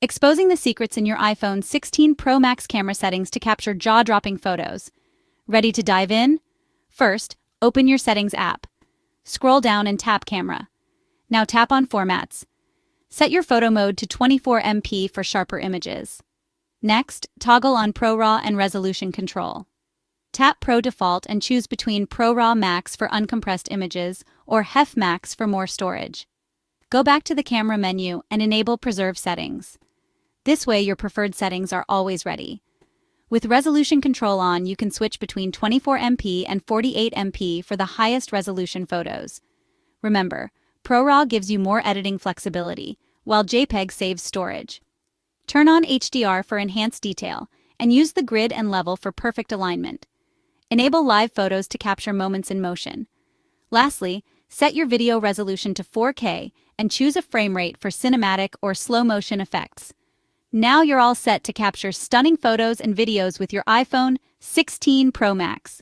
Exposing the secrets in your iPhone 16 Pro Max camera settings to capture jaw-dropping photos. Ready to dive in? First, open your Settings app. Scroll down and tap Camera. Now tap on Formats. Set your photo mode to 24MP for sharper images. Next, toggle on ProRAW and Resolution Control. Tap Pro Default and choose between ProRAW Max for uncompressed images or HEF Max for more storage. Go back to the camera menu and enable Preserve Settings. This way your preferred settings are always ready. With Resolution Control on, you can switch between 24MP and 48MP for the highest resolution photos. Remember, ProRAW gives you more editing flexibility, while JPEG saves storage. Turn on HDR for enhanced detail, and use the grid and level for perfect alignment. Enable live photos to capture moments in motion. Lastly, set your video resolution to 4K and choose a frame rate for cinematic or slow motion effects. Now you're all set to capture stunning photos and videos with your iPhone 16 Pro Max.